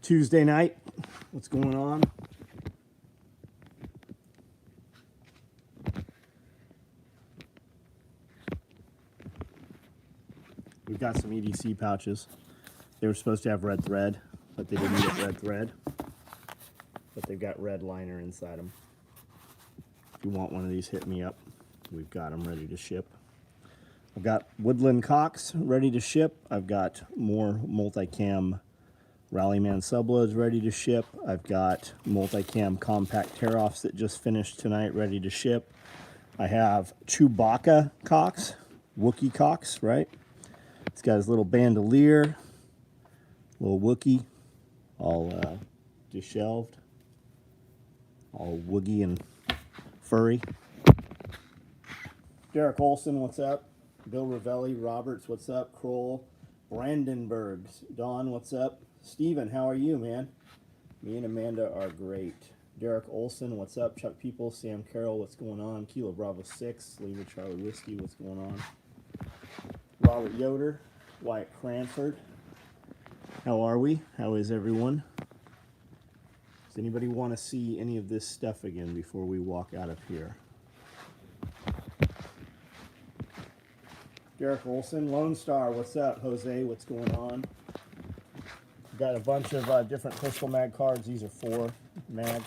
Tuesday night. What's going on? We've got some EDC pouches. They were supposed to have red thread, but they didn't get red thread. But they've got red liner inside them. If you want one of these, hit me up. We've got them ready to ship. I've got Woodland Cox ready to ship. I've got more multicam Rallyman subloads ready to ship. I've got multicam compact tear-offs that just finished tonight ready to ship. I have Chewbacca Cox, Wookiee Cox, right? It's got his little bandolier, little Wookiee, all dishelved, all woogie and furry. Derek Olson, what's up? Bill Ravelli, Roberts, what's up? Kroll, Brandenburgs, Don, what's up? Steven, how are you, man? Me and Amanda are great. Derek Olson, what's up? Chuck People, Sam Carroll, what's going on? Kilo Bravo 6, Lima Charlie Whiskey, what's going on? Robert Yoder, Wyatt Cranford, how are we? How is everyone? Does anybody want to see any of this stuff again before we walk out of here? Derek Olson, Lone Star, what's up? Jose, what's going on? Got a bunch of different Crystal Mag cards. These are 4 mag.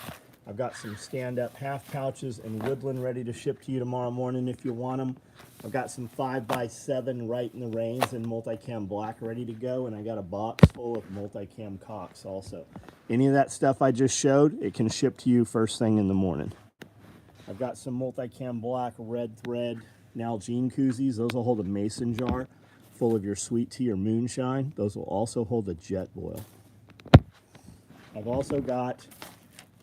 I've got some stand-up half pouches and Woodland ready to ship to you tomorrow morning if you want them. I've got some 5x7 right in the reins and multicam black ready to go, and I got a box full of multicam Cox also. Any of that stuff I just showed, it can ship to you first thing in the morning. I've got some multicam black red thread Nalgene koozies. Those will hold a mason jar full of your sweet tea or moonshine. Those will also hold a jet boil. I've also got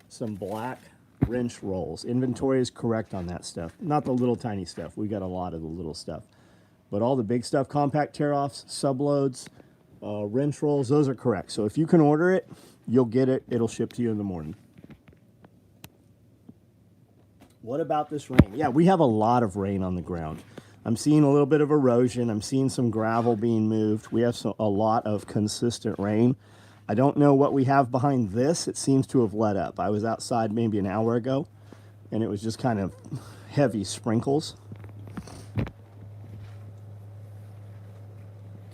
some black wrench rolls. Inventory is correct on that stuff. Not the little tiny stuff. We got a lot of the little stuff. But all the big stuff, compact tear-offs, subloads, wrench rolls, those are correct. So if you can order it, you'll get it. It'll ship to you in the morning. What about this rain? Yeah, we have a lot of rain on the ground. I'm seeing a little bit of erosion. I'm seeing some gravel being moved. We have a lot of consistent rain. I don't know what we have behind this. It seems to have let up. I was outside maybe an hour ago, and it was just kind of heavy sprinkles.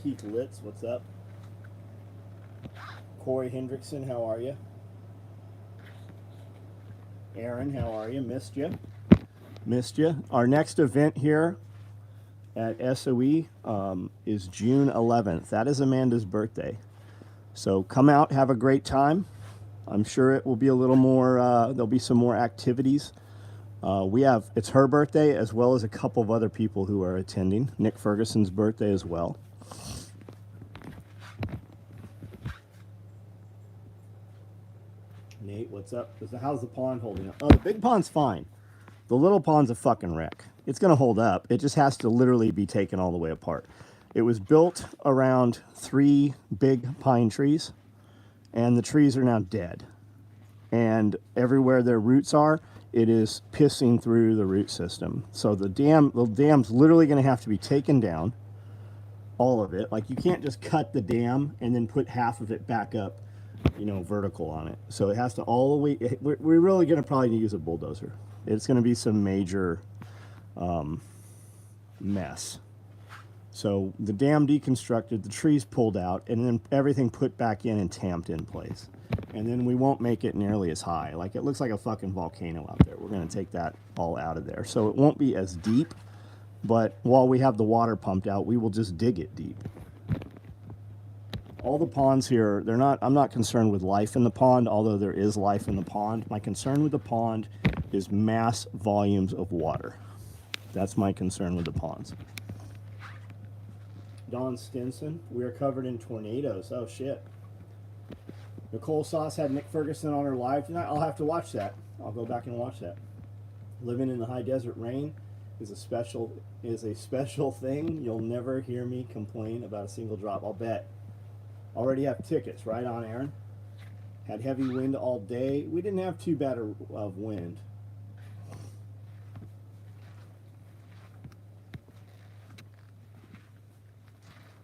Keith Litz, what's up? Corey Hendrickson, how are you? Aaron, how are you? Missed you. Missed you. Our next event here at SOE is June 11th. That is Amanda's birthday. So come out, have a great time. I'm sure it will be a little more, there'll be some more activities. It's her birthday as well as a couple of other people who are attending. Nick Ferguson's birthday as well. Nate, what's up? How's the pond holding up? Oh, the big pond's fine. The little pond's a fucking wreck. It's going to hold up. It just has to literally be taken all the way apart. It was built around 3 big pine trees, and the trees are now dead. And everywhere their roots are, it is pissing through the root system. So the dam's literally going to have to be taken down, all of it. Like, you can't just cut the dam and then put half of it back up, you know, vertical on it. So it has to all the way, we're really going to probably use a bulldozer. It's going to be some major mess. So the dam deconstructed, the trees pulled out, and then everything put back in and tamped in place. And then we won't make it nearly as high. Like, it looks like a fucking volcano out there. We're going to take that all out of there. So it won't be as deep, but while we have the water pumped out, we will just dig it deep. All the ponds here, I'm not concerned with life in the pond, although there is life in the pond. My concern with the pond is mass volumes of water. That's my concern with the ponds. Don Stinson, we are covered in tornadoes. Oh, shit. Nicole Sauce had Nick Ferguson on her live tonight. I'll have to watch that. I'll go back and watch that. Living in the high desert rain is a special thing. You'll never hear me complain about a single drop. I'll bet. Already have tickets. Right on, Aaron. Had heavy wind all day. We didn't have too bad of wind.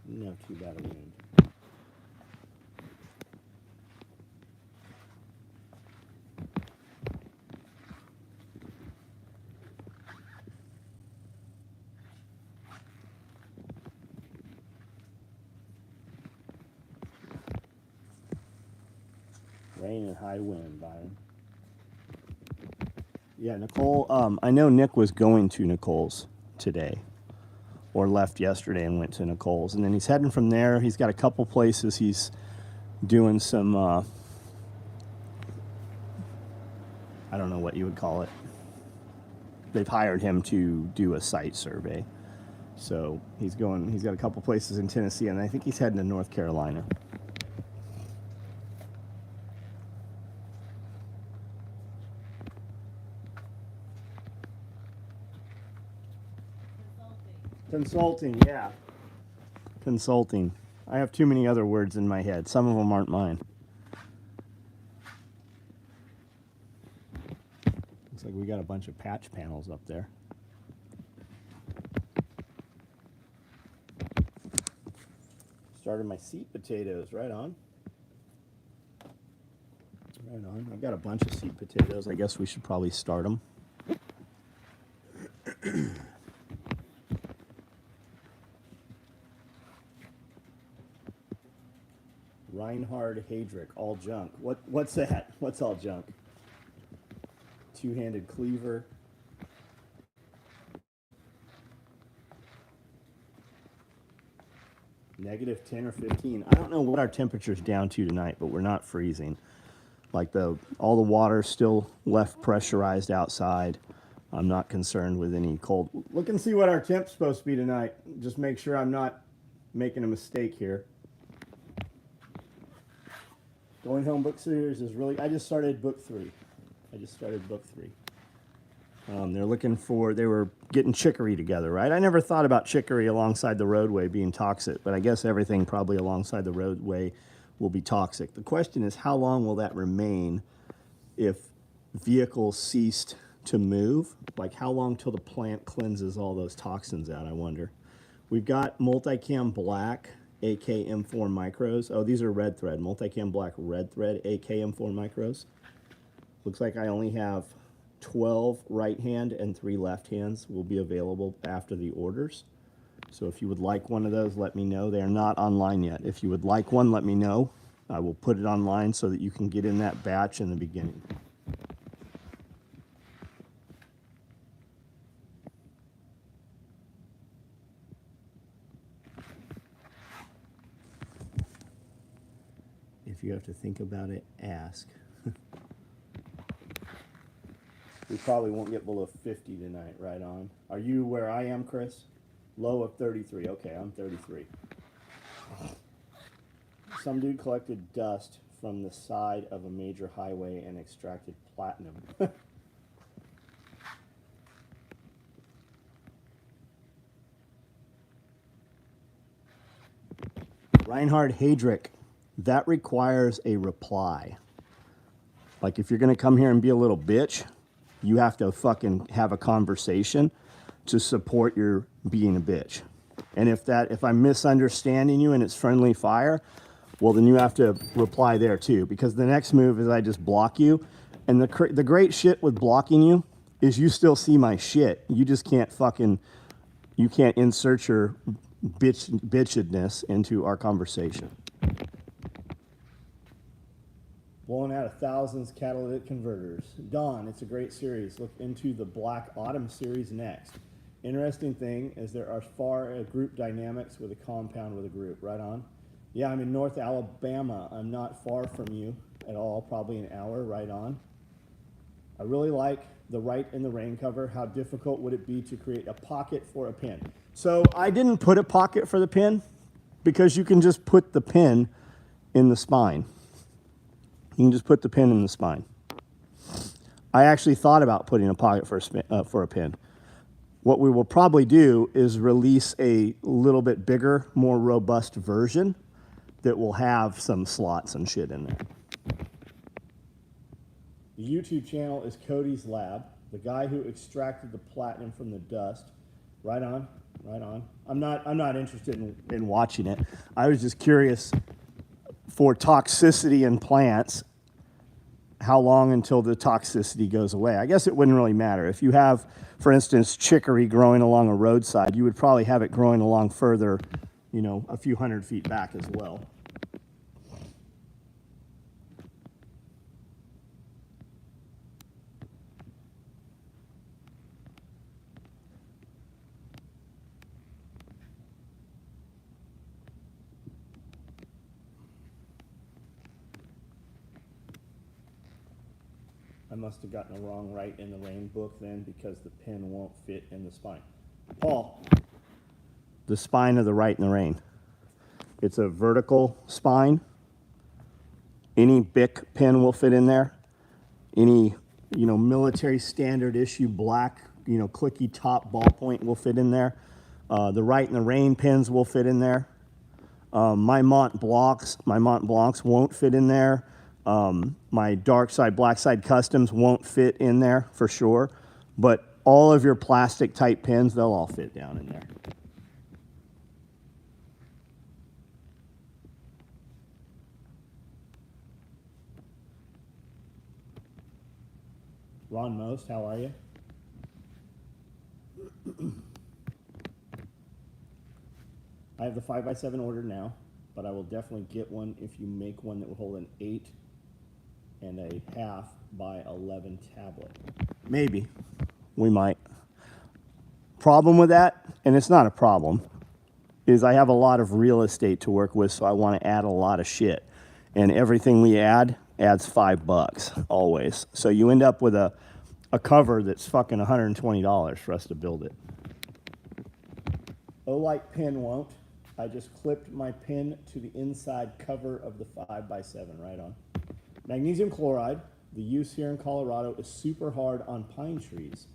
Didn't have too bad of wind. Rain and high wind, Byron. Yeah, Nicole, I know Nick was going to Nicole's today, or left yesterday and went to Nicole's. And then he's heading from there. He's got a couple places he's doing some, I don't know what you would call it. They've hired him to do a site survey. So he's got a couple places in Tennessee, and I think he's heading to North Carolina. Consulting, yeah. Consulting. I have too many other words in my head. Some of them aren't mine. Looks like we got a bunch of patch panels up there. Started my seed potatoes, right on. Right on. I've got a bunch of seed potatoes. I guess we should probably start them. Reinhard Heydrich, all junk. What's that? What's all junk? Two-handed cleaver. Negative 10 or 15. I don't know what our temperature's down to tonight, but we're not freezing. Like all the water's still left pressurized outside. I'm not concerned with any cold. Look and see what our temp's supposed to be tonight. Just make sure I'm not making a mistake here. Going Home book series is really, I just started book 3. They were getting chicory together, right? I never thought about chicory alongside the roadway being toxic, but I guess everything probably alongside the roadway will be toxic. The question is, how long will that remain if vehicles ceased to move? Like, how long till the plant cleanses all those toxins out, I wonder. We've got multicam black AK M4 micros. Oh, these are red thread. Multicam black red thread AK M4 micros. Looks like I only have 12 right hand and 3 left hands will be available after the orders. So if you would like one of those, let me know. They are not online yet. If you would like one, let me know. I will put it online so that you can get in that batch in the beginning. If you have to think about it, ask. We probably won't get below 50 tonight, right on. Are you where I am, Chris? Low of 33. Okay, I'm 33. Some dude collected dust from the side of a major highway and extracted platinum. Reinhard Heydrich, that requires a reply. Like, if you're going to come here and be a little bitch, you have to fucking have a conversation to support your being a bitch. And if I'm misunderstanding you and it's friendly fire, well, then you have to reply there too, because the next move is I just block you. And the great shit with blocking you is you still see my shit. You just can't you can't insert your bitchedness into our conversation. Blowing out of thousands catalytic converters. Dawn, it's a great series. Look into the Black Autumn series next. Interesting thing is there are far group dynamics with a compound with a group. Right on. Yeah, I'm in North Alabama. I'm not far from you at all, probably an hour. Right on. I really like the Right in the Rain cover. How difficult would it be to create a pocket for a pin? So I didn't put a pocket for the pin because you can just put the pin in the spine. You can just put the pin in the spine. I actually thought about putting a pocket for a pin. What we will probably do is release a little bit bigger, more robust version that will have some slots and shit in there. The YouTube channel is Cody's Lab, the guy who extracted the platinum from the dust. Right on, right on. I'm not interested in watching it. I was just curious, for toxicity in plants, how long until the toxicity goes away? I guess it wouldn't really matter. If you have, for instance, chicory growing along a roadside, you would probably have it growing along further, a few hundred feet back as well. must have gotten a wrong right in the rain book then, because the pin won't fit in the spine. Paul, the spine of the right in the rain. It's a vertical spine. Any Bic pin will fit in there. Any, military standard issue black, clicky top ballpoint will fit in there. The right and the rain pins will fit in there. My Mont Blancs won't fit in there. My dark side, black side customs won't fit in there for sure. But all of your plastic type pins, they'll all fit down in there. Ron Most, how are you? I have the 5x7 ordered now, but I will definitely get one if you make one that will hold an 8.5 by 11 tablet. Maybe. We might. Problem with that, and it's not a problem, is I have a lot of real estate to work with, so I want to add a lot of shit. And everything we add adds $5 always. So you end up with a cover that's fucking $120 for us to build it. Olight pin won't. I just clipped my pin to the inside cover of the 5x7 right on. Magnesium chloride, the use here in Colorado is super hard on pine trees.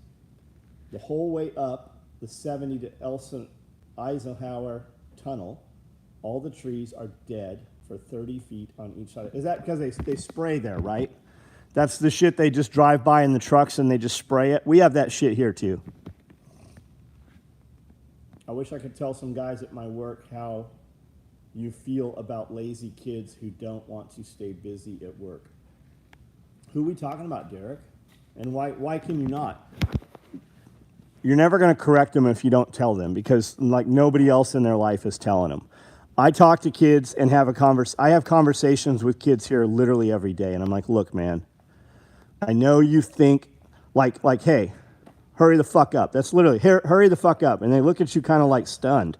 The whole way up the 70 to Eisenhower tunnel, all the trees are dead for 30 feet on each side. Is that because they spray there, right? That's the shit they just drive by in the trucks and they just spray it. We have that shit here too. I wish I could tell some guys at my work how you feel about lazy kids who don't want to stay busy at work. Who are we talking about, Derek? And why can you not? You're never going to correct them if you don't tell them, because like nobody else in their life is telling them. I talk to kids and I have conversations with kids here literally every day, and I'm like, look, man, I know you think like, hey, hurry the fuck up. That's literally, hurry the fuck up. And they look at you kind of like stunned.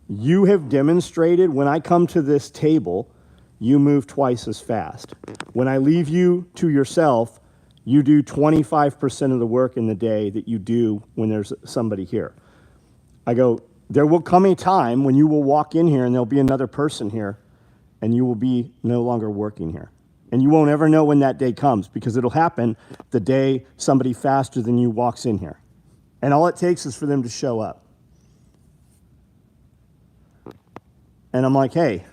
You have demonstrated when I come to this table, you move twice as fast. When I leave you to yourself, you do 25% of the work in the day that you do when there's somebody here. I go, there will come a time when you will walk in here and there'll be another person here and you will be no longer working here. And you won't ever know when that day comes, because it'll happen the day somebody faster than you walks in here. And all it takes is for them to show up. And I'm like, hey,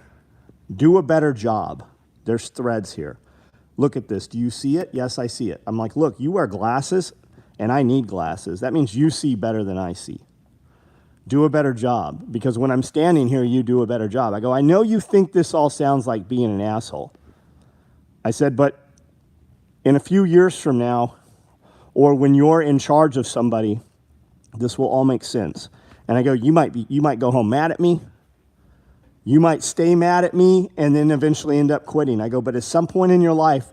do a better job. There's threads here. Look at this. Do you see it? Yes, I see it. I'm like, look, you wear glasses and I need glasses. That means you see better than I see. Do a better job, because when I'm standing here, you do a better job. I go, I know you think this all sounds like being an asshole. I said, but in a few years from now, or when you're in charge of somebody, this will all make sense. And I go, you might go home mad at me. You might stay mad at me and then eventually end up quitting. I go, but at some point in your life,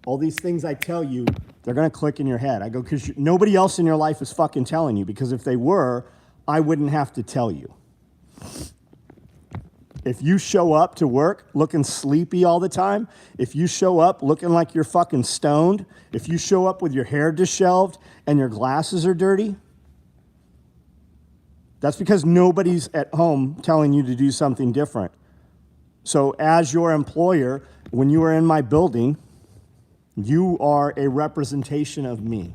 all these things I tell you, they're going to click in your head. I go, because nobody else in your life is fucking telling you, because if they were, I wouldn't have to tell you. If you show up to work looking sleepy all the time, if you show up looking like you're fucking stoned, if you show up with your hair disheveled and your glasses are dirty, that's because nobody's at home telling you to do something different. So as your employer, when you are in my building, you are a representation of me.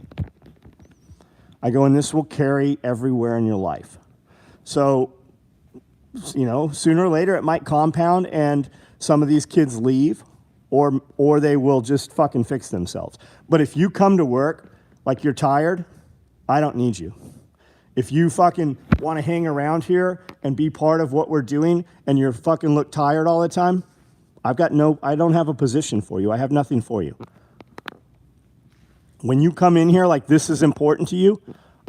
I go, and this will carry everywhere in your life. So, sooner or later it might compound and some of these kids leave, or they will just fucking fix themselves. But if you come to work like you're tired, I don't need you. If you fucking want to hang around here and be part of what we're doing and you fucking look tired all the time, I don't have a position for you. I have nothing for you. When you come in here like this is important to you,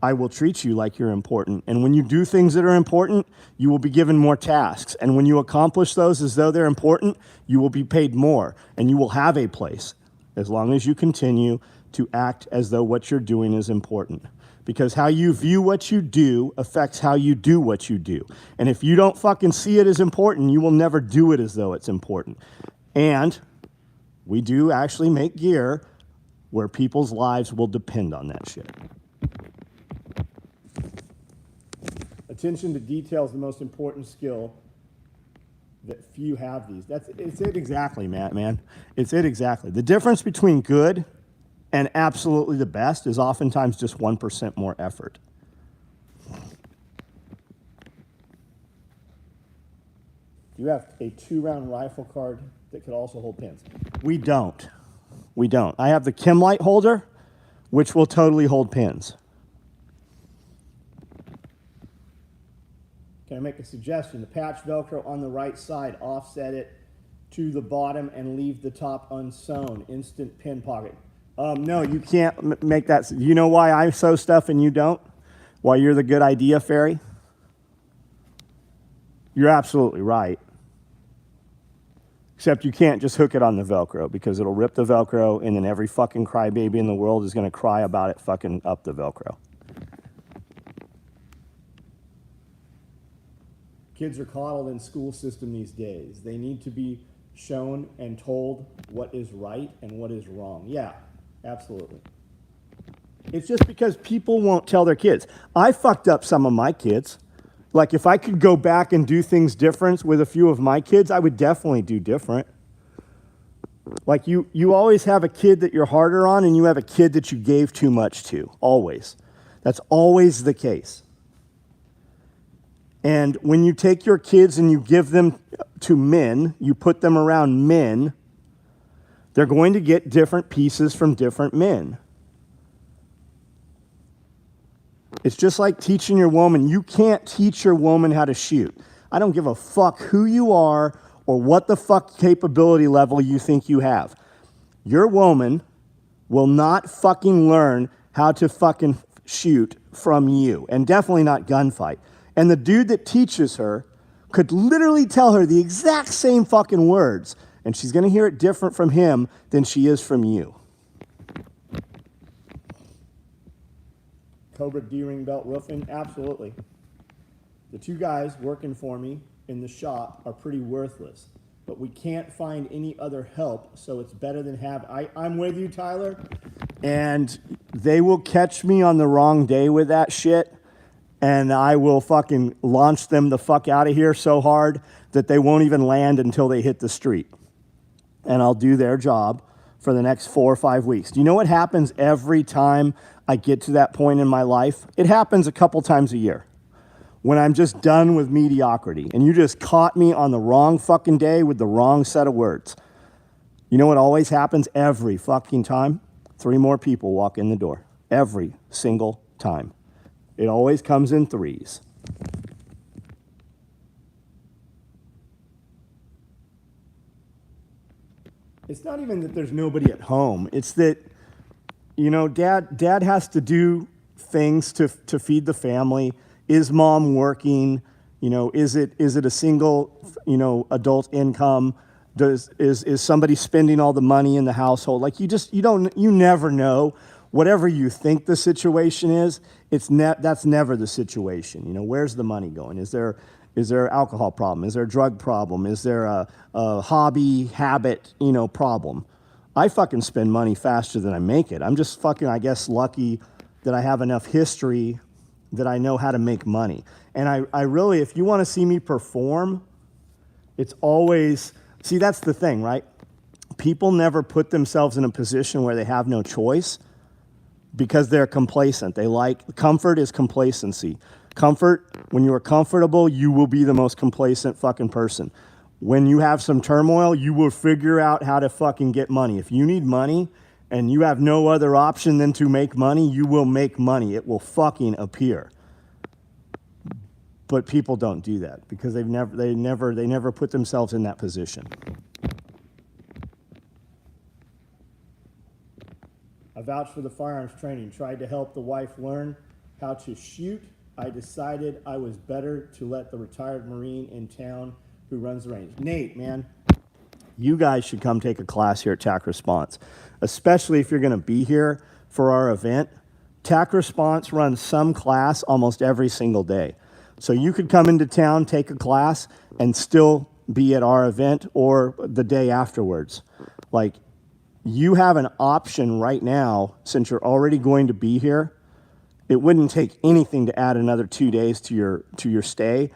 I will treat you like you're important. And when you do things that are important, you will be given more tasks. And when you accomplish those as though they're important, you will be paid more. And you will have a place as long as you continue to act as though what you're doing is important. Because how you view what you do affects how you do what you do. And if you don't fucking see it as important, you will never do it as though it's important. And we do actually make gear where people's lives will depend on that shit. Attention to detail is the most important skill that few have these. It's it exactly, Matt, man. It's it exactly. The difference between good and absolutely the best is oftentimes just 1% more effort. You have a 2-round rifle card that could also hold pins. We don't. We don't. I have the chem light holder, which will totally hold pins. Can I make a suggestion? The patch Velcro on the right side, offset it to the bottom and leave the top unsewn. Instant pin pocket. No, you can't make that. You know why I sew stuff and you don't? Why you're the good idea fairy? You're absolutely right. Except you can't just hook it on the Velcro because it'll rip the Velcro and then every fucking crybaby in the world is going to cry about it fucking up the Velcro. Kids are coddled in school system these days. They need to be shown and told what is right and what is wrong. Yeah, absolutely. It's just because people won't tell their kids. I fucked up some of my kids. Like if I could go back and do things different with a few of my kids, I would definitely do different. Like you always have a kid that you're harder on and you have a kid that you gave too much to, always. That's always the case. And when you take your kids and you give them to men, you put them around men, they're going to get different pieces from different men. It's just like teaching your woman. You can't teach your woman how to shoot. I don't give a fuck who you are or what the fuck capability level you think you have. Your woman will not fucking learn how to fucking shoot from you, and definitely not gunfight. And the dude that teaches her could literally tell her the exact same fucking words, and she's going to hear it different from him than she is from you. Cobra D-ring belt roofing, absolutely. The two guys working for me in the shop are pretty worthless, but we can't find any other help, so it's better than have. I'm with you, Tyler, and they will catch me on the wrong day with that shit, and I will fucking launch them the fuck out of here so hard that they won't even land until they hit the street. And I'll do their job for the next 4 or 5 weeks. Do you know what happens every time I get to that point in my life? It happens a couple times a year when I'm just done with mediocrity and you just caught me on the wrong fucking day with the wrong set of words. You know what always happens every fucking time? 3 more people walk in the door. Every single time. It always comes in 3s. It's not even that there's nobody at home. It's that, you know, dad has to do things to feed the family. Is mom working? You know, is it a single, you know, adult income? Is somebody spending all the money in the household? Like you never know. Whatever you think the situation is, that's never the situation. You know, where's the money going? Is there an alcohol problem? Is there a drug problem? Is there a hobby, habit, you know, problem? I fucking spend money faster than I make it. I'm just fucking, I guess, lucky that I have enough history that I know how to make money. And I really, if you want to see me perform, it's always, see, that's the thing, right? People never put themselves in a position where they have no choice because they're complacent. Comfort is complacency. Comfort, when you are comfortable, you will be the most complacent fucking person. When you have some turmoil, you will figure out how to fucking get money. If you need money and you have no other option than to make money, you will make money. It will fucking appear. But people don't do that because they never put themselves in that position. I vouched for the firearms training, tried to help the wife learn how to shoot. I decided I was better to let the retired Marine in town who runs the range. Nate, man, you guys should come take a class here at TAC Response, especially if you're going to be here for our event. TAC Response runs some class almost every single day. So you could come into town, take a class, and still be at our event or the day afterwards. Like, you have an option right now, since you're already going to be here. It wouldn't take anything to add another 2 days to your stay.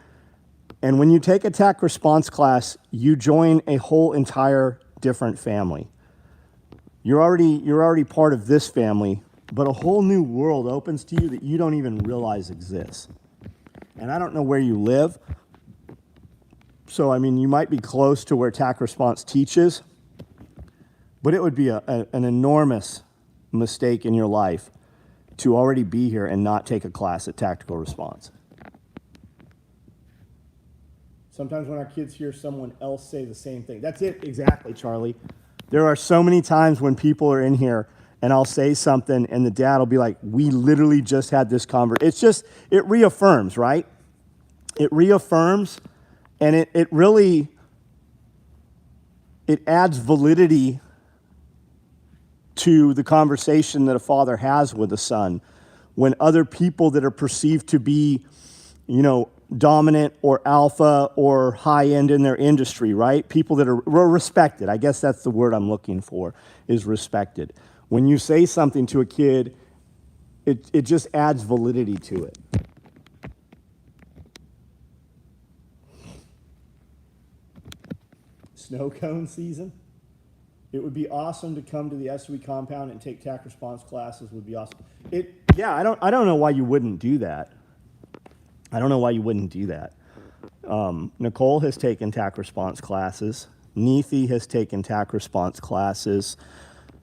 And when you take a TAC response class, you join a whole entire different family. You're already part of this family, but a whole new world opens to you that you don't even realize exists. And I don't know where you live. So, I mean, you might be close to where TAC response teaches, but it would be an enormous mistake in your life to already be here and not take a class at Tactical Response. Sometimes when our kids hear someone else say the same thing, that's it, exactly, Charlie. There are so many times when people are in here and I'll say something and the dad will be like, we literally just had this conversation. It reaffirms, right? It reaffirms, and it really, it adds validity to the conversation that a father has with a son when other people that are perceived to be, dominant or alpha or high end in their industry, right? People that are respected. I guess that's the word I'm looking for, is respected. When you say something to a kid, it just adds validity to it. Snow cone season. It would be awesome to come to the SOE compound and take TAC response classes. Would be awesome. I don't know why you wouldn't do that. I don't know why you wouldn't do that. Nicole has taken TAC response classes. Neethi has taken TAC response classes.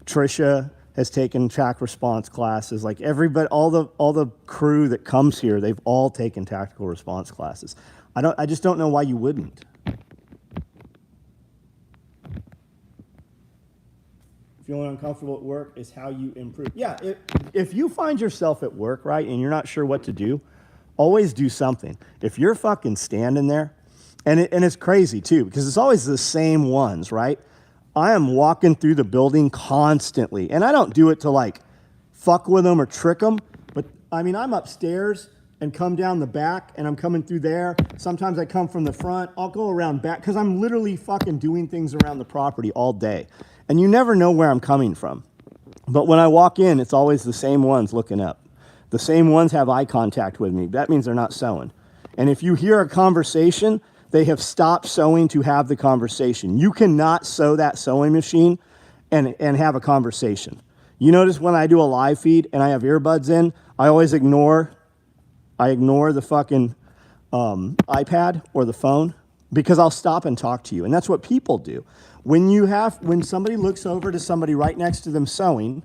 Trisha has taken TAC response classes. Like everybody, all the crew that comes here, they've all taken tactical response classes. I just don't know why you wouldn't. Feeling uncomfortable at work is how you improve. Yeah, if you find yourself at work, right, and you're not sure what to do, always do something. If you're fucking standing there, and it's crazy too, because it's always the same ones, right? I am walking through the building constantly, and I don't do it to like fuck with them or trick them, but I mean, I'm upstairs and come down the back, and I'm coming through there. Sometimes I come from the front. I'll go around back, because I'm literally fucking doing things around the property all day. And you never know where I'm coming from. But when I walk in, it's always the same ones looking up. The same ones have eye contact with me. That means they're not sewing. And if you hear a conversation, they have stopped sewing to have the conversation. You cannot sew that sewing machine and have a conversation. You notice when I do a live feed and I have earbuds in, I always ignore the fucking iPad or the phone, because I'll stop and talk to you. And that's what people do. When somebody looks over to somebody right next to them sewing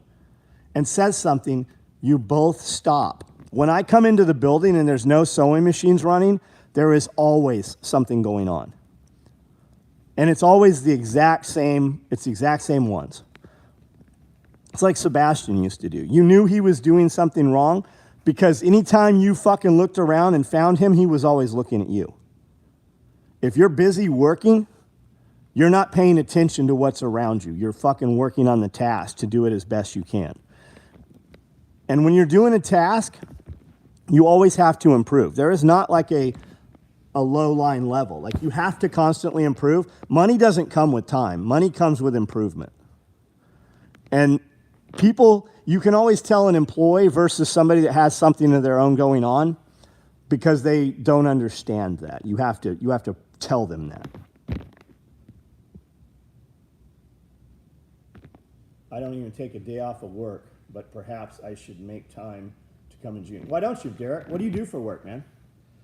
and says something, you both stop. When I come into the building and there's no sewing machines running, there is always something going on. And it's always the exact same ones. It's like Sebastian used to do. You knew he was doing something wrong because anytime you fucking looked around and found him, he was always looking at you. If you're busy working, you're not paying attention to what's around you. You're fucking working on the task to do it as best you can. And when you're doing a task, you always have to improve. There is not like a low line level. Like you have to constantly improve. Money doesn't come with time. Money comes with improvement. And people, you can always tell an employee versus somebody that has something of their own going on because they don't understand that. You have to tell them that. I don't even take a day off of work, but perhaps I should make time to come in June. Why don't you, Derek? What do you do for work, man?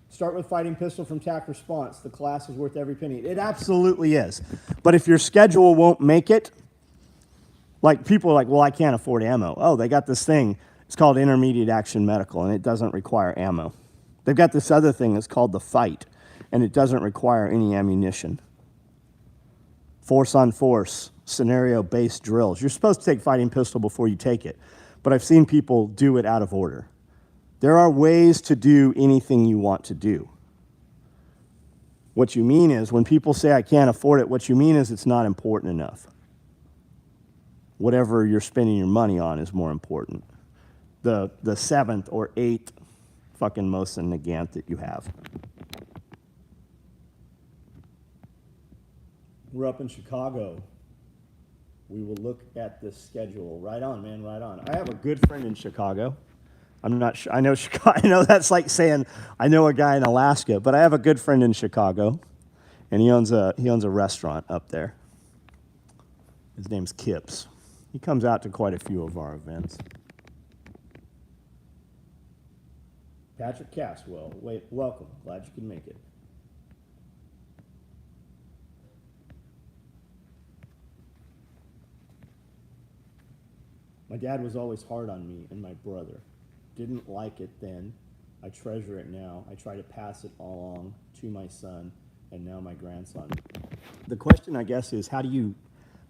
Start with fighting pistol from TAC response. The class is worth every penny. It absolutely is. But if your schedule won't make it, like people are like, well, I can't afford ammo. Oh, they got this thing. It's called intermediate action medical, and it doesn't require ammo. They've got this other thing that's called the fight, and it doesn't require any ammunition. Force on force, scenario-based drills. You're supposed to take fighting pistol before you take it, but I've seen people do it out of order. There are ways to do anything you want to do. What you mean is, when people say I can't afford it, what you mean is it's not important enough. Whatever you're spending your money on is more important. The 7th or 8th fucking Mosin Nagant that you have. We're up in Chicago. we will look at the schedule. Right on, man, right on. I have a good friend in Chicago. I'm not sure. I know Chicago. I know that's like saying I know a guy in Alaska, but I have a good friend in Chicago, and he owns a restaurant up there. His name's Kips. He comes out to quite a few of our events. Patrick Caswell, welcome. Glad you can make it. My dad was always hard on me and my brother. Didn't like it then. I treasure it now. I try to pass it along to my son and now my grandson. The question, I guess, is how do you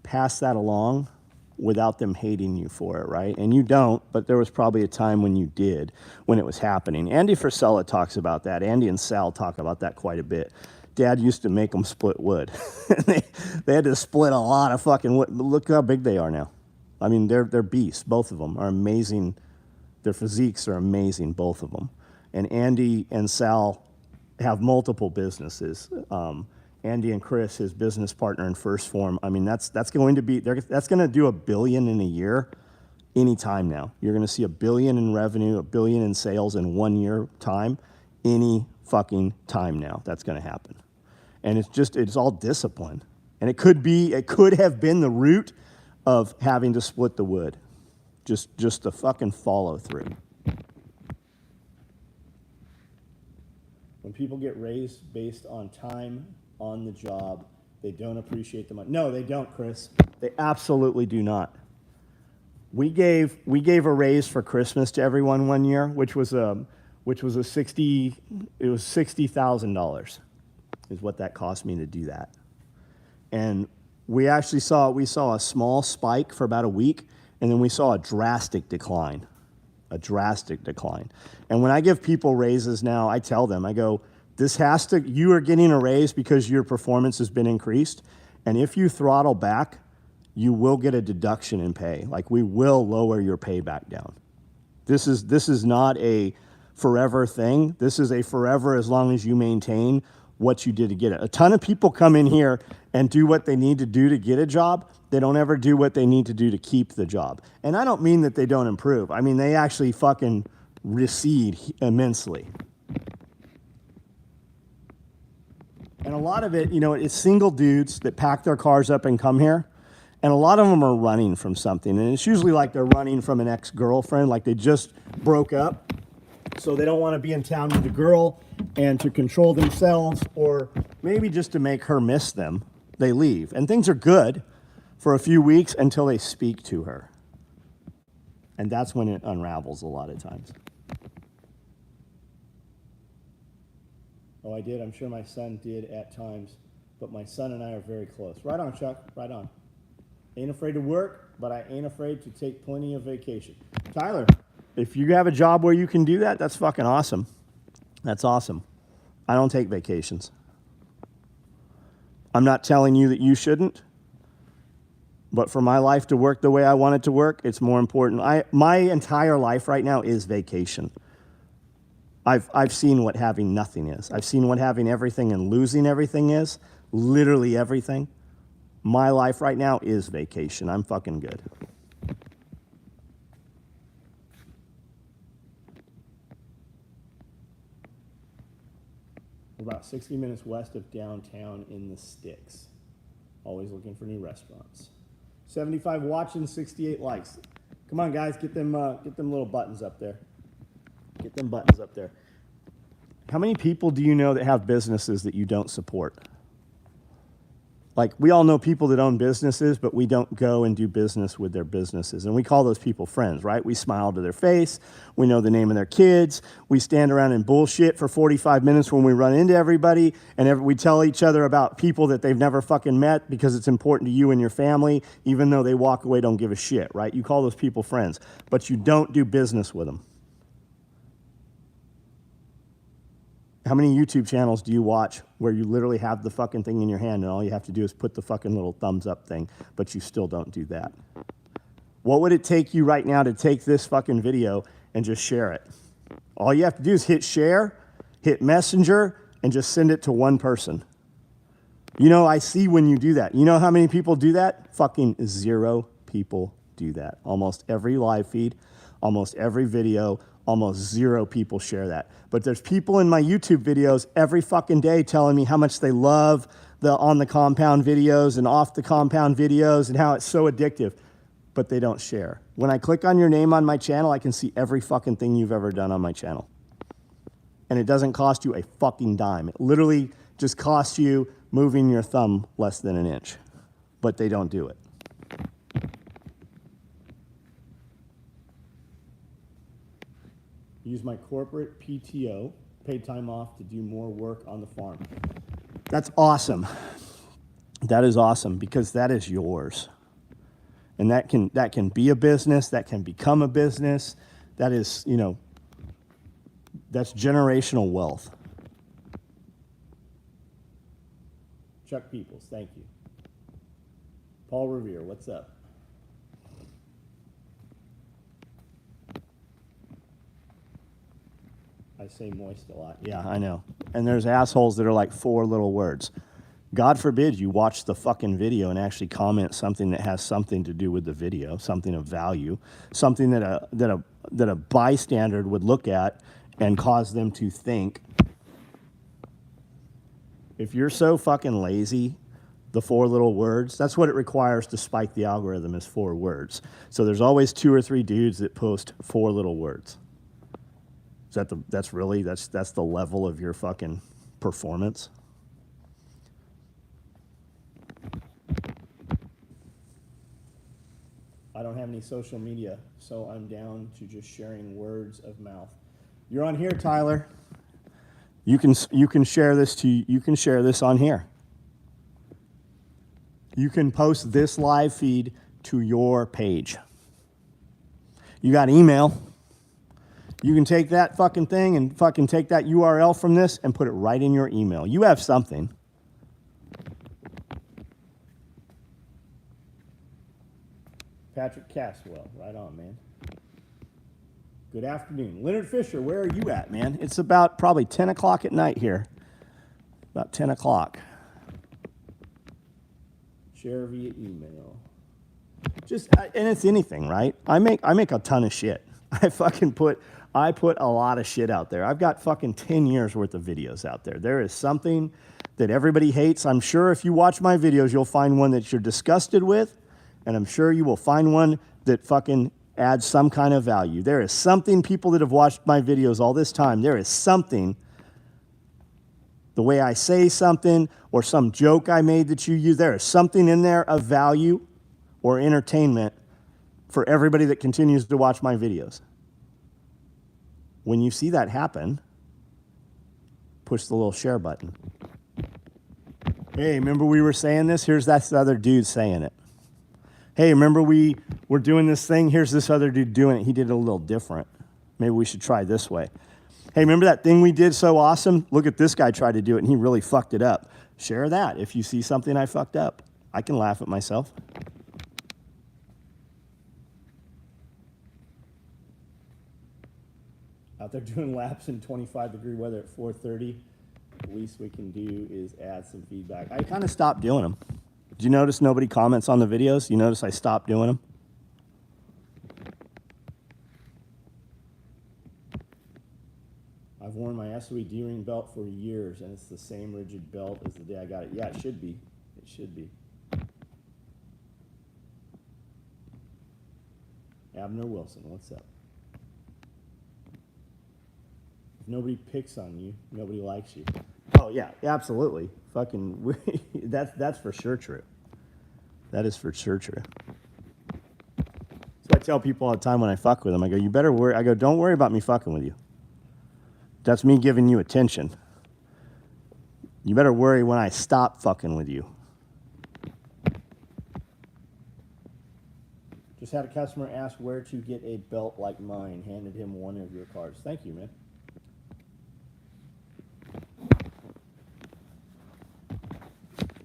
pass that along without them hating you for it, right? And you don't, but there was probably a time when you did, when it was happening. Andy Frisella talks about that. Andy and Sal talk about that quite a bit. Dad used to make them split wood. they had to split a lot of fucking wood. Look how big they are now. I mean, they're beasts. Both of them are amazing. Their physiques are amazing, both of them. And Andy and Sal have multiple businesses. Andy and Chris, his business partner in First Form, I mean, that's going to be, that's going to do $1 billion in a year anytime now. You're going to see $1 billion in revenue, $1 billion in sales in 1 year time, any fucking time now. That's going to happen. And it's all discipline. And it could have been the root of having to split the wood. Just the fucking follow through. When people get raised based on time on the job, they don't appreciate the money. No, they don't, Chris. They absolutely do not. We gave a raise for Christmas to everyone one year, which was $60,000 is what that cost me to do that. And we saw a small spike for about a week, and then we saw a drastic decline. And when I give people raises now, I tell them, I go, you are getting a raise because your performance has been increased. And if you throttle back, you will get a deduction in pay. Like, we will lower your pay back down. This is not a forever thing. This is a forever as long as you maintain what you did to get it. A ton of people come in here and do what they need to do to get a job. They don't ever do what they need to do to keep the job. And I don't mean that they don't improve. I mean, they actually fucking recede immensely. And a lot of it, it's single dudes that pack their cars up and come here. And a lot of them are running from something. And it's usually like they're running from an ex-girlfriend, like they just broke up. So they don't want to be in town with the girl and to control themselves, or maybe just to make her miss them, they leave. And things are good for a few weeks until they speak to her. And that's when it unravels a lot of times. Oh, I did. I'm sure my son did at times. But my son and I are very close. Right on, Chuck. Right on. Ain't afraid to work, but I ain't afraid to take plenty of vacation. Tyler, if you have a job where you can do that, that's fucking awesome. That's awesome. I don't take vacations. I'm not telling you that you shouldn't. But for my life to work the way I want it to work, it's more important. My entire life right now is vacation. I've seen what having nothing is. I've seen what having everything and losing everything is. Literally everything. My life right now is vacation. I'm fucking good. We're about 60 minutes west of downtown in the sticks. Always looking for new restaurants. 75 watching, 68 likes. Come on, guys, get them little buttons up there. Get them buttons up there. How many people do you know that have businesses that you don't support? Like, we all know people that own businesses, but we don't go and do business with their businesses. And we call those people friends, right? We smile to their face. We know the name of their kids. We stand around and bullshit for 45 minutes when we run into everybody. And we tell each other about people that they've never fucking met because it's important to you and your family, even though they walk away, don't give a shit, right? You call those people friends, but you don't do business with them. How many YouTube channels do you watch where you literally have the fucking thing in your hand and all you have to do is put the fucking little thumbs up thing, but you still don't do that? What would it take you right now to take this fucking video and just share it? All you have to do is hit share, hit messenger, and just send it to one person. You know, I see when you do that. You know how many people do that? Fucking 0 people do that. Almost every live feed, almost every video, almost 0 people share that. But there's people in my YouTube videos every fucking day telling me how much they love the on the compound videos and off the compound videos and how it's so addictive, but they don't share. When I click on your name on my channel, I can see every fucking thing you've ever done on my channel. And it doesn't cost you a fucking dime. It literally just costs you moving your thumb less than an inch, but they don't do it. Use my corporate PTO, paid time off, to do more work on the farm. That's awesome. That is awesome because that is yours. And that can be a business, that can become a business. That is, you know, that's generational wealth. Chuck Peoples, thank you. Paul Revere, what's up? I say moist a lot. Yeah, I know. And there's assholes that are like 4 little words. God forbid you watch the fucking video and actually comment something that has something to do with the video, something of value, something that a bystander would look at and cause them to think. If you're so fucking lazy, the 4 little words, that's what it requires to spike the algorithm is 4 words. So there's always 2 or 3 dudes that post 4 little words. Is that that's the level of your fucking performance? I don't have any social media, so I'm down to just sharing words of mouth. You're on here, Tyler. You can share this on here. You can post this live feed to your page. You got email. You can take that fucking thing and fucking take that URL from this and put it right in your email. You have something. Patrick Caswell, right on, man. Good afternoon. Leonard Fisher, where are you at, man? It's about probably 10 o'clock at night here. About 10 o'clock. Share via email. And it's anything, right? I make a ton of shit. I put a lot of shit out there. I've got fucking 10 years worth of videos out there. There is something that everybody hates. I'm sure if you watch my videos, you'll find one that you're disgusted with, and I'm sure you will find one that fucking adds some kind of value. There is something, people that have watched my videos all this time, there is something, the way I say something or some joke I made that you use, there is something in there of value or entertainment for everybody that continues to watch my videos. When you see that happen, push the little share button. Hey, remember we were saying this? Here's that other dude saying it. Hey, remember we were doing this thing? Here's this other dude doing it. He did it a little different. Maybe we should try this way. Hey, remember that thing we did so awesome? Look at this guy tried to do it, and he really fucked it up. Share that if you see something I fucked up. I can laugh at myself. Out there doing laps in 25-degree weather at 4:30. The least we can do is add some feedback. I kind of stopped doing them. Did you notice nobody comments on the videos? You notice I stopped doing them? I've worn my SOE D-ring belt for years, and it's the same rigid belt as the day I got it. Yeah, it should be. It should be. Abner Wilson, what's up? If nobody picks on you, nobody likes you. Oh, yeah, absolutely. Fucking, that's for sure true. That is for sure true. So I tell people all the time when I fuck with them, I go, you better worry. I go, don't worry about me fucking with you. That's me giving you attention. You better worry when I stop fucking with you. Just had a customer ask where to get a belt like mine. Handed him one of your cards. Thank you, man.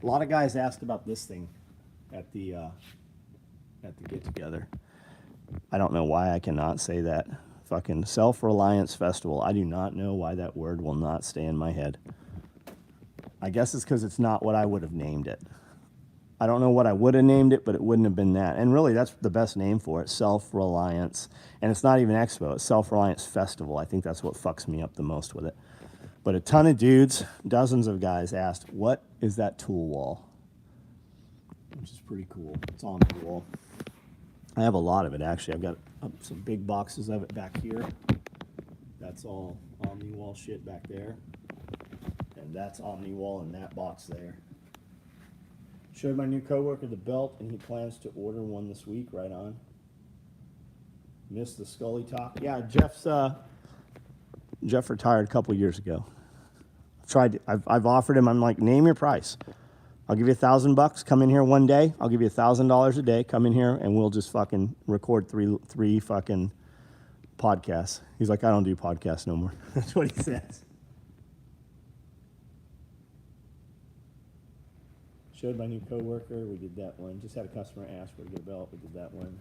A lot of guys asked about this thing at the get-together. I don't know why I cannot say that. Fucking Self-Reliance Festival. I do not know why that word will not stay in my head. I guess it's because it's not what I would have named it. I don't know what I would have named it, but it wouldn't have been that. And really, that's the best name for it, Self-Reliance. And it's not even Expo, it's Self-Reliance Festival. I think that's what fucks me up the most with it. But a ton of dudes, dozens of guys asked, what is that tool wall? Which is pretty cool. It's on the wall. I have a lot of it, actually. I've got some big boxes of it back here. That's all Omni-Wall shit back there. And that's Omni-Wall in that box there. Showed my new coworker the belt, and he plans to order one this week. Right on. Missed the Scully talk. Yeah, Jeff retired a couple years ago. I've offered him. I'm like, name your price. I'll give you $1,000. Come in here one day. I'll give you $1,000 a day. Come in here, and we'll just fucking record three fucking podcasts. He's like, I don't do podcasts no more. That's what he says. Showed my new coworker. We did that one. Just had a customer ask where to get a belt. We did that one.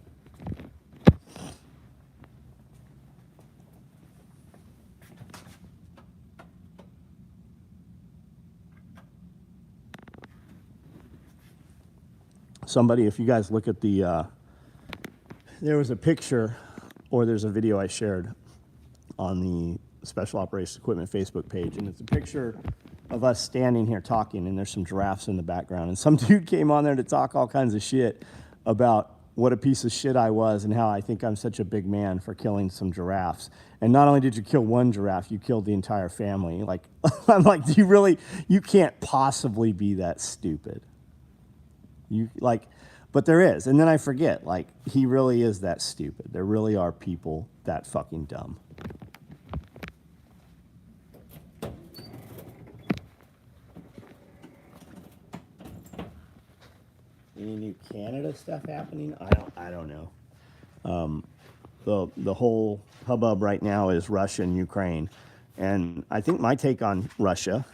Somebody, if you guys look at the, there was a picture, or there's a video I shared on the Special Operations Equipment Facebook page, and it's a picture of us standing here talking, and there's some giraffes in the background, and some dude came on there to talk all kinds of shit about what a piece of shit I was and how I think I'm such a big man for killing some giraffes. And not only did you kill one giraffe, you killed the entire family. Like, I'm like, you can't possibly be that stupid. But there is. And then I forget, like, he really is that stupid. There really are people that fucking dumb. Any new Canada stuff happening? I don't know. The whole hubbub right now is Russia and Ukraine. And I think my take on Russia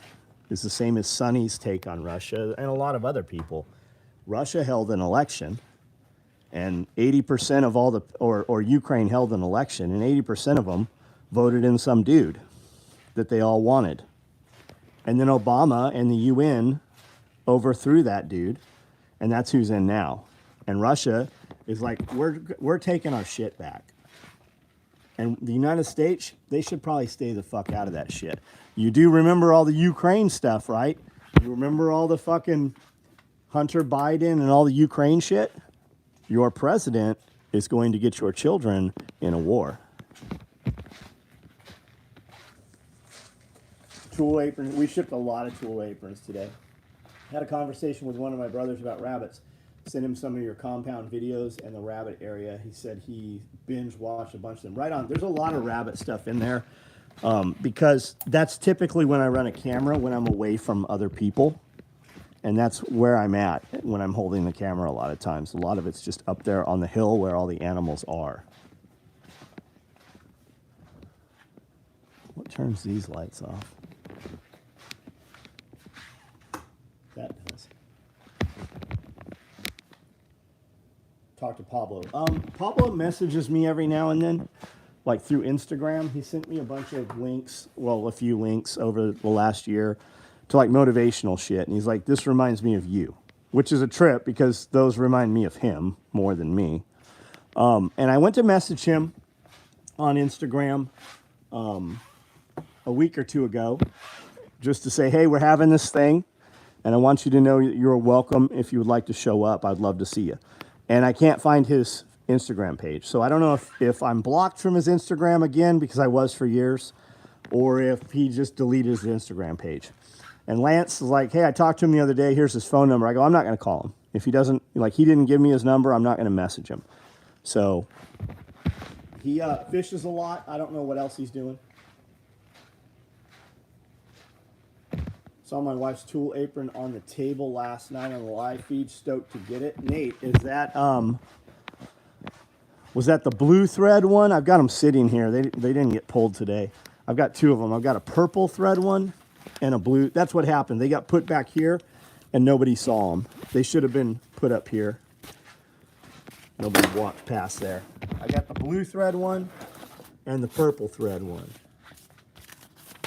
is the same as Sonny's take on Russia and a lot of other people. Russia held an election, and 80% of all or Ukraine held an election, and 80% of them voted in some dude that they all wanted. And then Obama and the UN overthrew that dude, and that's who's in now. And Russia is like, we're taking our shit back. And the United States, they should probably stay the fuck out of that shit. You do remember all the Ukraine stuff, right? You remember all the fucking Hunter Biden and all the Ukraine shit? Your president is going to get your children in a war. Tool aprons. We shipped a lot of tool aprons today. Had a conversation with one of my brothers about rabbits. Sent him some of your compound videos and the rabbit area. He said he binge watched a bunch of them. Right on. There's a lot of rabbit stuff in there because that's typically when I run a camera when I'm away from other people. And that's where I'm at when I'm holding the camera a lot of times. A lot of it's just up there on the hill where all the animals are. What turns these lights off? That does. Talk to Pablo. Pablo messages me every now and then, like through Instagram. He sent me a bunch of links, well, a few links over the last year to like motivational shit. And he's like, this reminds me of you, which is a trip because those remind me of him more than me. And I went to message him on Instagram a week or two ago just to say, hey, we're having this thing. And I want you to know you're welcome. If you would like to show up, I'd love to see you. And I can't find his Instagram page. So I don't know if I'm blocked from his Instagram again because I was for years, or if he just deleted his Instagram page. And Lance is like, hey, I talked to him the other day. Here's his phone number. I go, I'm not going to call him. If he doesn't, like, he didn't give me his number, I'm not going to message him. So he fishes a lot. I don't know what else he's doing. Saw my wife's tool apron on the table last night on the live feed. Stoked to get it. Nate, is that was that the blue thread one? I've got them sitting here. They didn't get pulled today. I've got two of them. I've got a purple thread one and a blue. That's what happened. They got put back here, and nobody saw them. They should have been put up here. Nobody walked past there. I got the blue thread one and the purple thread one.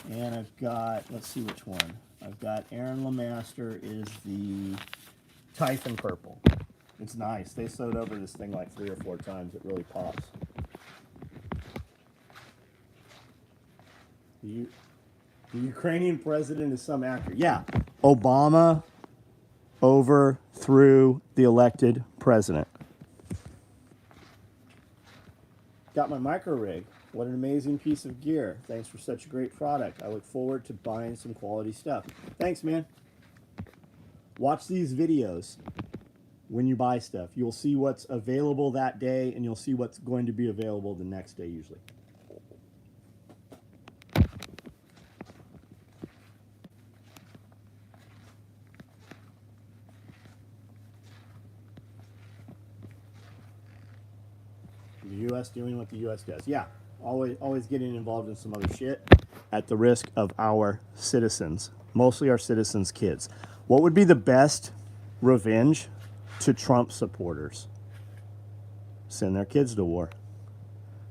And I've got, let's see which one. I've got Aaron LeMaster is the Typhon Purple. It's nice. They sewed over this thing like 3 or 4 times. It really pops. The Ukrainian president is some actor. Yeah, Obama overthrew the elected president. Got my micro rig. What an amazing piece of gear. Thanks for such a great product. I look forward to buying some quality stuff. Thanks, man. Watch these videos when you buy stuff. You'll see what's available that day, and you'll see what's going to be available the next day usually. The U.S. doing what the U.S. does. Yeah, always getting involved in some other shit at the risk of our citizens, mostly our citizens' kids. What would be the best revenge to Trump supporters? Send their kids to war.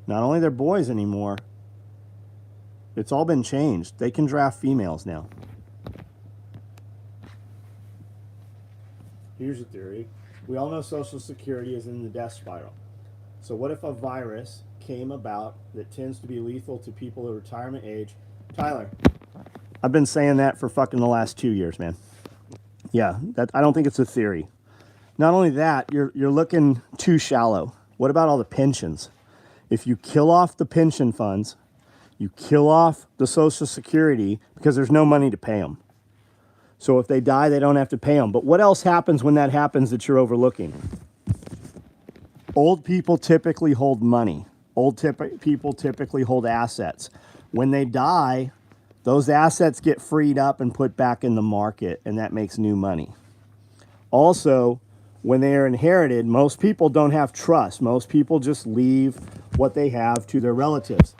Not only their boys anymore, it's all been changed. They can draft females now. Here's a theory. We all know Social Security is in the death spiral. So what if a virus came about that tends to be lethal to people of retirement age? Tyler, I've been saying that for fucking the last 2 years, man. Yeah, I don't think it's a theory. Not only that, you're looking too shallow. What about all the pensions? If you kill off the pension funds, you kill off the Social Security because there's no money to pay them. So if they die, they don't have to pay them. But what else happens when that happens that you're overlooking? Old people typically hold money. People typically hold assets. When they die, those assets get freed up and put back in the market, and that makes new money. Also, when they are inherited, most people don't have trust. Most people just leave what they have to their relatives.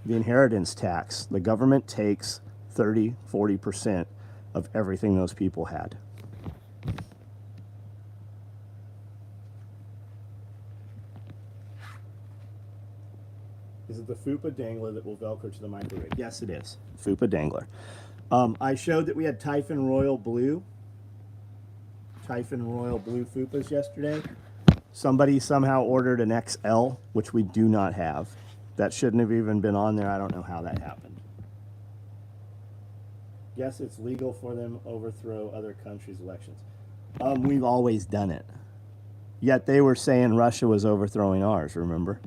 The inheritance tax, the government takes 30, 40% of everything those people had. Is it the FUPA dangler that will Velcro to the micro rig? Yes, it is. FUPA dangler. I showed that we had Typhon Royal Blue FUPAs yesterday. Somebody somehow ordered an XL, which we do not have. That shouldn't have even been on there. I don't know how that happened. Guess it's legal for them to overthrow other countries' elections. We've always done it. Yet they were saying Russia was overthrowing ours, remember?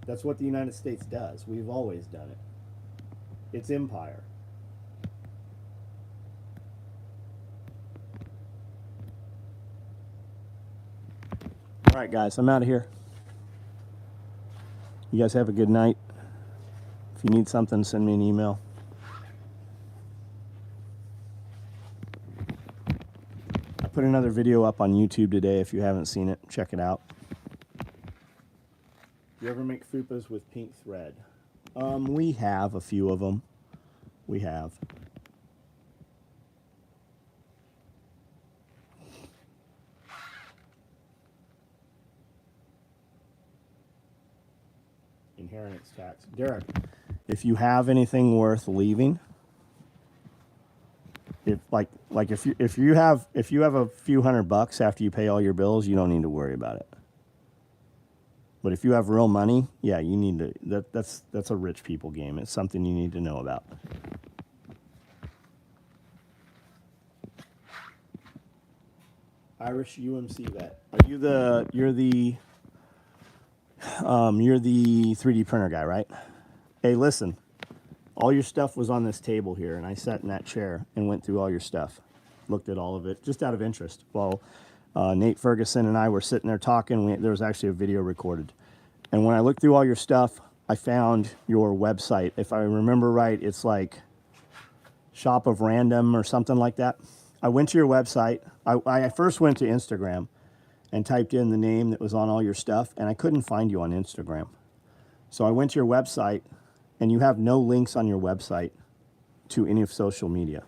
That's what the United States does. We've always done it. It's empire. All right, guys, I'm out of here. You guys have a good night. If you need something, send me an email. I put another video up on YouTube today. If you haven't seen it, check it out. You ever make FUPAs with pink thread? We have a few of them. We have. Inheritance tax. Derek, if you have anything worth leaving, if you have a few $100 after you pay all your bills, you don't need to worry about it. But if you have real money, yeah, you need to. That's a rich people game. It's something you need to know about. Irish UMC vet. Are you you're the 3D printer guy, right? Hey, listen. All your stuff was on this table here, and I sat in that chair and went through all your stuff. Looked at all of it, just out of interest. Well, Nate Ferguson and I were sitting there talking. There was actually a video recorded. And when I looked through all your stuff, I found your website. If I remember right, it's like Shop of Random or something like that. I went to your website. I first went to Instagram and typed in the name that was on all your stuff, and I couldn't find you on Instagram. So I went to your website, and you have no links on your website to any of social media.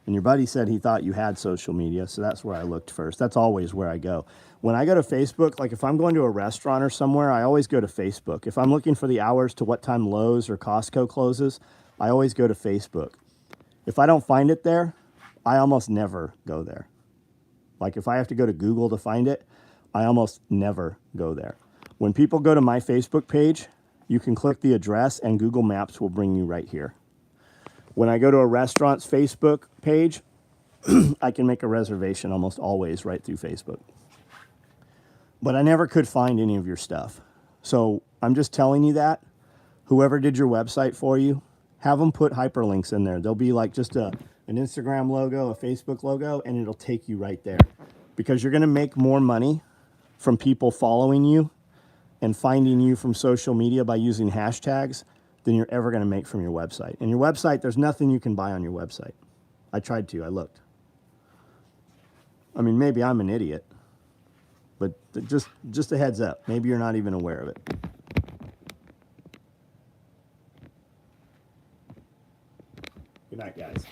And your buddy said he thought you had social media, so that's where I looked first. That's always where I go. When I go to Facebook, like if I'm going to a restaurant or somewhere, I always go to Facebook. If I'm looking for the hours to what time Lowe's or Costco closes, I always go to Facebook. If I don't find it there, I almost never go there. Like if I have to go to Google to find it, I almost never go there. When people go to my Facebook page, you can click the address and Google Maps will bring you right here. When I go to a restaurant's Facebook page, I can make a reservation almost always right through Facebook. But I never could find any of your stuff. So I'm just telling you that. Whoever did your website for you, have them put hyperlinks in there. They'll be like just an Instagram logo, a Facebook logo, and it'll take you right there. Because you're going to make more money from people following you and finding you from social media by using hashtags than you're ever going to make from your website. And your website, there's nothing you can buy on your website. I tried to, I looked. I mean, maybe I'm an idiot, but just a heads up. Maybe you're not even aware of it. Good night, guys.